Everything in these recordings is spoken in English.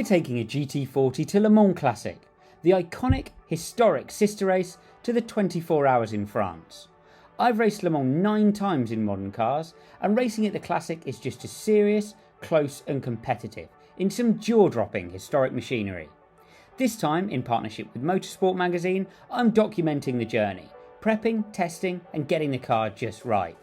We're taking a GT40 to Le Mans Classic, the iconic, historic sister race to the 24 Hours in France. I've raced Le Mans 9 times in modern cars, and racing at the Classic is just as serious, close and competitive in some jaw-dropping historic machinery. This time, in partnership with Motorsport magazine, I'm documenting the journey, prepping, testing and getting the car just right.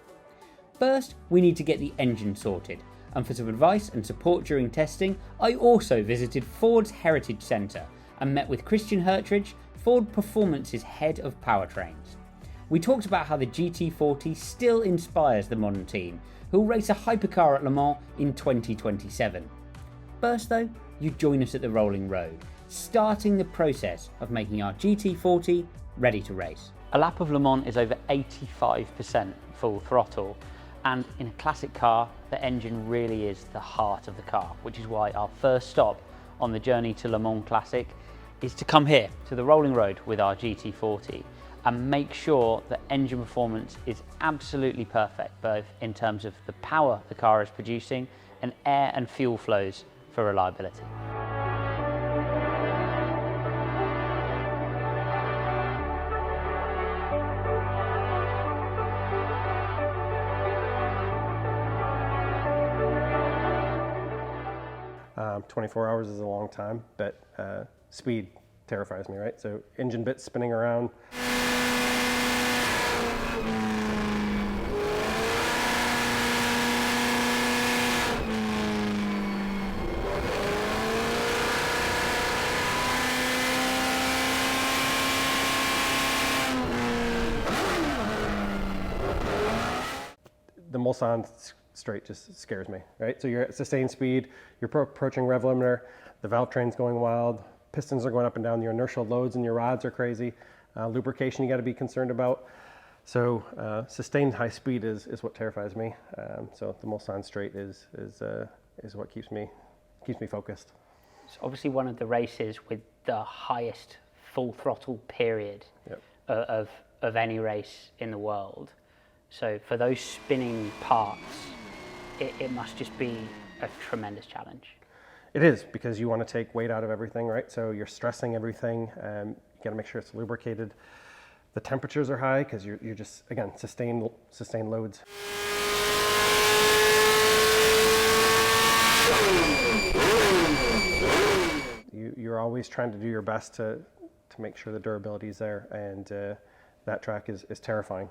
First, we need to get the engine sorted, and for some advice and support during testing, I also visited Ford's Heritage Centre and met with Christian Hertridge, Ford Performance's head of powertrains. We talked about how the GT40 still inspires the modern team, who'll race a hypercar at Le Mans in 2027. First though, you join us at the rolling road, starting the process of making our GT40 ready to race. A lap of Le Mans is over 85% full throttle, and in a classic car, the engine really is the heart of the car, which is why our first stop on the journey to Le Mans Classic is to come here to the rolling road with our GT40 and make sure that engine performance is absolutely perfect, both in terms of the power the car is producing and air and fuel flows for reliability. Um, 24 hours is a long time, but speed terrifies me, right? So engine bits spinning around. The Mulsanne straight just scares me, right? So you're at sustained speed, you're approaching rev limiter, the valve train's going wild, pistons are going up and down, your inertial loads and your rods are crazy, lubrication you got to be concerned about. So sustained high speed is what terrifies me. So the Mulsanne straight is what keeps me focused. It's obviously one of the races with the highest full throttle period of any race in the world. So for those spinning parts, it must just be a tremendous challenge. It is, because you want to take weight out of everything, right? So you're stressing everything. You got to make sure it's lubricated. The temperatures are high because you're just, again, sustained loads. You're always trying to do your best to make sure the durability is there, and that track is terrifying.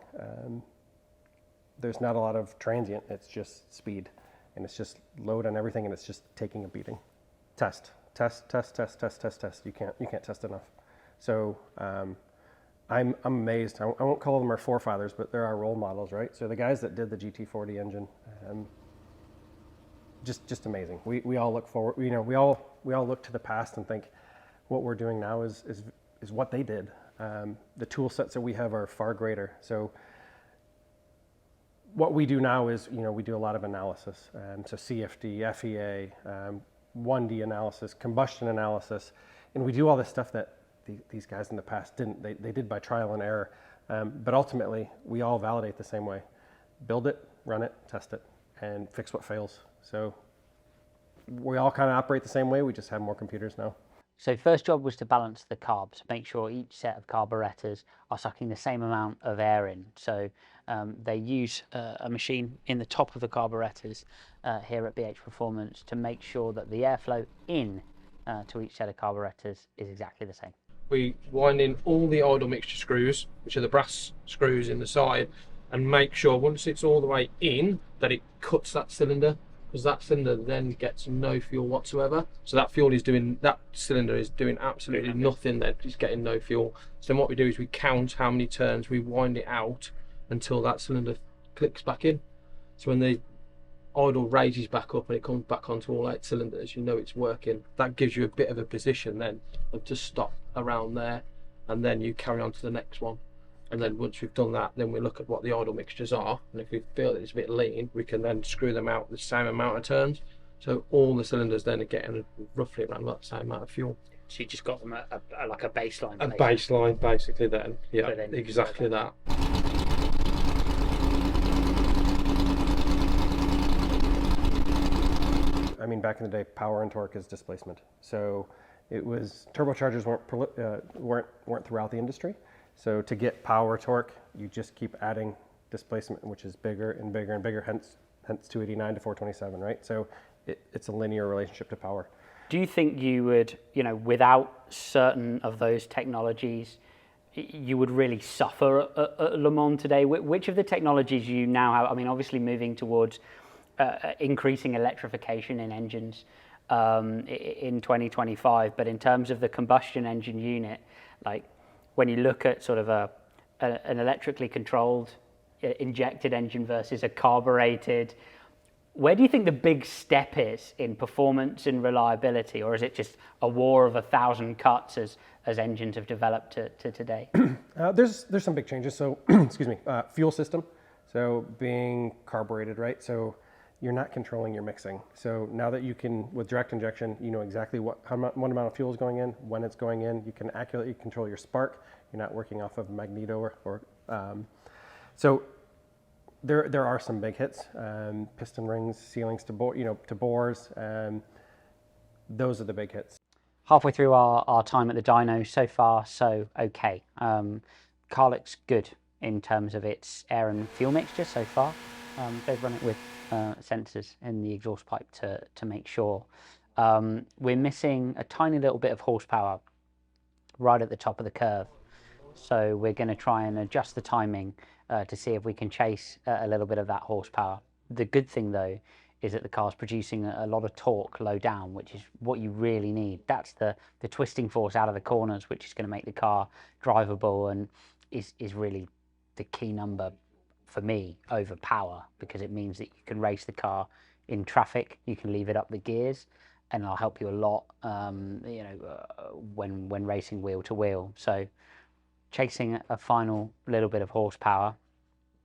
There's not a lot of transient, it's just speed, and it's just load on everything, and it's just taking a beating. Test. You can't test enough. So I'm amazed. I won't call them our forefathers, but they're our role models, right? So the guys that did the GT40 engine, just amazing. We all look forward. You know, we all look to the past and think what we're doing now is what they did. The tool sets that we have are far greater. So what we do now is, you know, we do a lot of analysis. So CFD, FEA, 1D analysis, combustion analysis, and we do all this stuff that these guys in the past didn't. They did by trial and error. But ultimately, we all validate the same way. Build it, run it, test it, and fix what fails. So we all kind of operate the same way, we just have more computers now. So first job was to balance the carbs, make sure each set of carburetors are sucking the same amount of air in. So they use a machine in the top of the carburetors here at BH Performance to make sure that the airflow in to each set of carburetors is exactly the same. We wind in all the idle mixture screws, which are the brass screws in the side, and make sure once it's all the way in that it cuts that cylinder, because that cylinder then gets no fuel whatsoever. So that cylinder is doing absolutely nothing then, it's getting no fuel. So then what we do is we count how many turns we wind it out until that cylinder clicks back in. So when the idle raises back up and it comes back onto all 8 cylinders, you know it's working. That gives you a bit of a position then of to stop around there, and then you carry on to the next one. And then once we've done that, then we look at what the idle mixtures are, and if we feel that it's a bit lean, we can then screw them out the same amount of turns. So all the cylinders then are getting roughly around about the same amount of fuel. So you just got them like a baseline. A baseline, basically. Then, yeah, so then exactly that. I mean, back in the day, power and torque is displacement. So it was, turbochargers weren't throughout the industry. So to get power torque, you just keep adding displacement, which is bigger and bigger and bigger, hence 289 to 427, right? So it's a linear relationship to power. Do you think you would, without certain of those technologies, you would really suffer at Le Mans today? Which of the technologies you now have, I mean, obviously moving towards increasing electrification in engines in 2025, but in terms of the combustion engine unit, like when you look at sort of an electrically controlled injected engine versus a carbureted, where do you think the big step is in performance and reliability, or is it just a war of 1,000 cuts as engines have developed to today? There's some big changes. So, excuse me, fuel system. So being carbureted, right? So you're not controlling your mixing. So now that you can, with direct injection, you know exactly what amount of fuel is going in, when it's going in. You can accurately control your spark. You're not working off of magneto so there are some big hits, piston rings, sealings to bores. Those are the big hits. Halfway through our time at the dyno, so far so okay. Car looks good in terms of its air and fuel mixture so far. They've run it with sensors in the exhaust pipe to make sure. We're missing a tiny little bit of horsepower right at the top of the curve. So we're going to try and adjust the timing to see if we can chase a little bit of that horsepower. The good thing though is that the car's producing a lot of torque low down, which is what you really need. That's the twisting force out of the corners, which is going to make the car drivable and is really the key number for me over power, because it means that you can race the car in traffic, you can leave it up the gears, and it'll help you a lot when racing wheel to wheel. So chasing a final little bit of horsepower,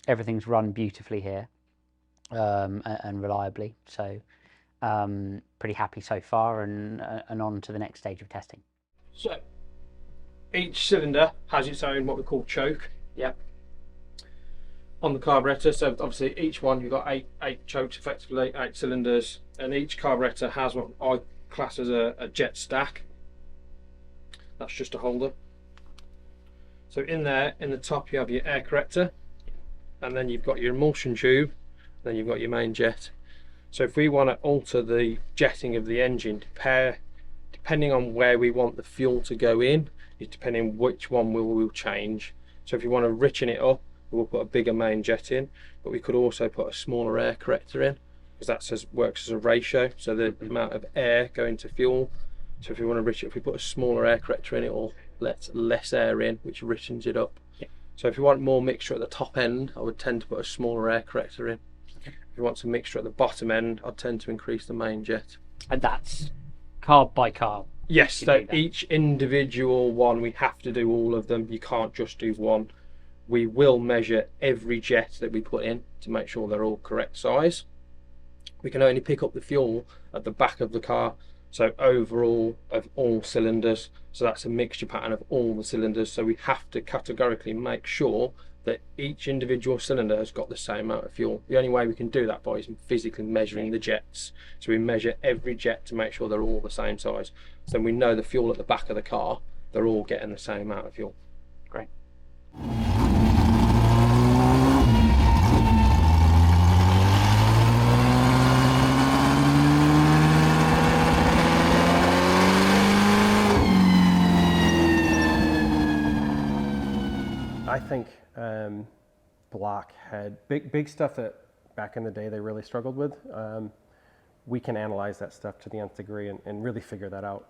everything's run beautifully here and reliably, so pretty happy so far, and on to the next stage of testing. So each cylinder has its own what we call choke. Yep. On the carburetor, so obviously each one you've got eight chokes, effectively 8 cylinders, and each carburetor has what I class as a jet stack. That's just a holder. So in there, in the top, you have your air corrector, and then you've got your emulsion tube, then you've got your main jet. So if we want to alter the jetting of the engine, depending on where we want the fuel to go in, is depending which one we'll change. So if you want to richen it up, we'll put a bigger main jet in, but we could also put a smaller air corrector in, because that works as a ratio, so the amount of air going to fuel. So if we want to rich it, if we put a smaller air corrector in, it will let less air in, which richens it up. Yeah. So if you want more mixture at the top end, I would tend to put a smaller air corrector in. Okay. If you want some mixture at the bottom end, I'd tend to increase the main jet. And that's carb by carb? Yes, so each individual one, we have to do all of them. You can't just do one. We will measure every jet that we put in to make sure they're all correct size. We can only pick up the fuel at the back of the car, so overall of all cylinders. So that's a mixture pattern of all the cylinders. So we have to categorically make sure that each individual cylinder has got the same amount of fuel. The only way we can do that by is physically measuring the jets. So we measure every jet to make sure they're all the same size. So we know the fuel at the back of the car, they're all getting the same amount of fuel. Great. I think Block had big stuff that back in the day they really struggled with. We can analyze that stuff to the nth degree and really figure that out.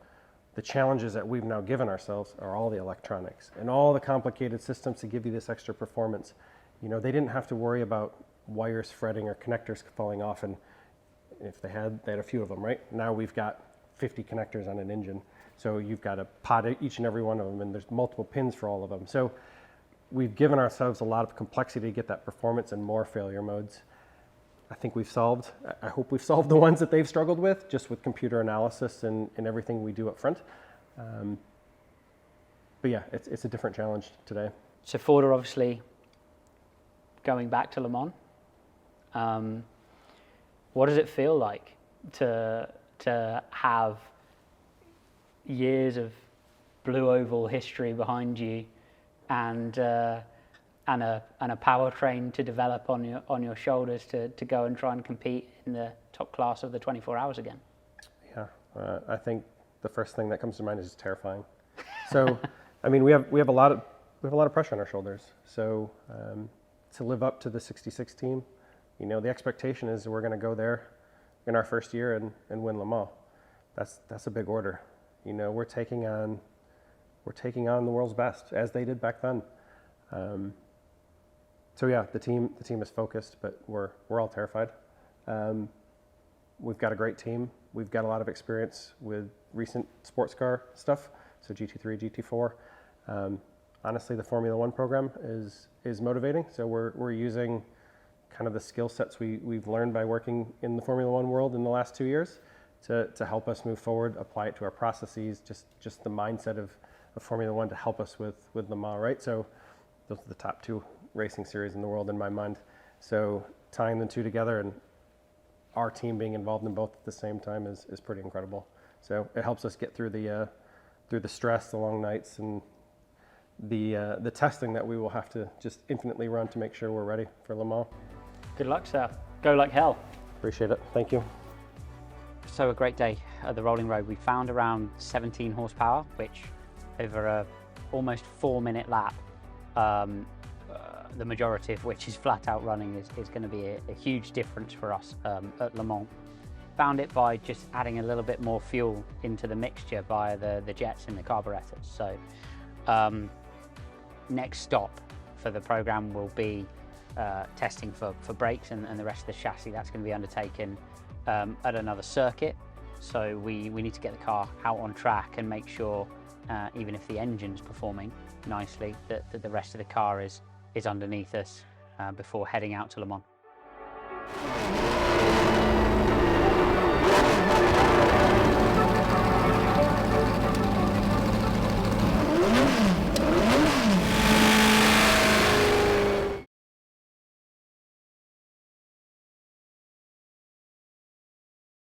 The challenges that we've now given ourselves are all the electronics and all the complicated systems to give you this extra performance. You know, they didn't have to worry about wires fretting or connectors falling off, and if they had a few of them, right? Now we've got 50 connectors on an engine. So you've got to pot each and every one of them, and there's multiple pins for all of them. So we've given ourselves a lot of complexity to get that performance and more failure modes. I think I hope we've solved the ones that they've struggled with, just with computer analysis and everything we do up front. But yeah, it's a different challenge today. So Ford are obviously going back to Le Mans. What does it feel like to to have years of blue oval history behind you, and a powertrain to develop on your shoulders to go and try and compete in the top class of the 24 hours again? Yeah, I think the first thing that comes to mind is terrifying. So, I mean, we have a lot of pressure on our shoulders. So, to live up to the 66 team, you know, the expectation is we're going to go there in our first year and win Le Mans. That's a big order. You know, we're taking on the world's best, as they did back then. So yeah, the team is focused, but we're all terrified. We've got a great team. We've got a lot of experience with recent sports car stuff, so GT3, GT4. Honestly, the Formula One program is motivating. So we're using kind of the skill sets we've learned by working in the Formula One world in the last 2 years to help us move forward, apply it to our processes, just the mindset of Formula One to help us with Le Mans, right? So those are the top 2 racing series in the world in my mind. So tying the 2 together and our team being involved in both at the same time is pretty incredible. So it helps us get through the stress, the long nights, and the testing that we will have to just infinitely run to make sure we're ready for Le Mans. Good luck, sir. Go like hell. Appreciate it. Thank you. So a great day at the Rolling Road. We found around 17 horsepower, which over a almost 4-minute lap, the majority of which is flat out running, is going to be a huge difference for us at Le Mans. Found it by just adding a little bit more fuel into the mixture via the jets in the carburetors. So next stop for the program will be testing for brakes and the rest of the chassis. That's going to be undertaken at another circuit. So we need to get the car out on track and make sure, even if the engine's performing nicely, that the rest of the car is underneath us before heading out to Le Mans.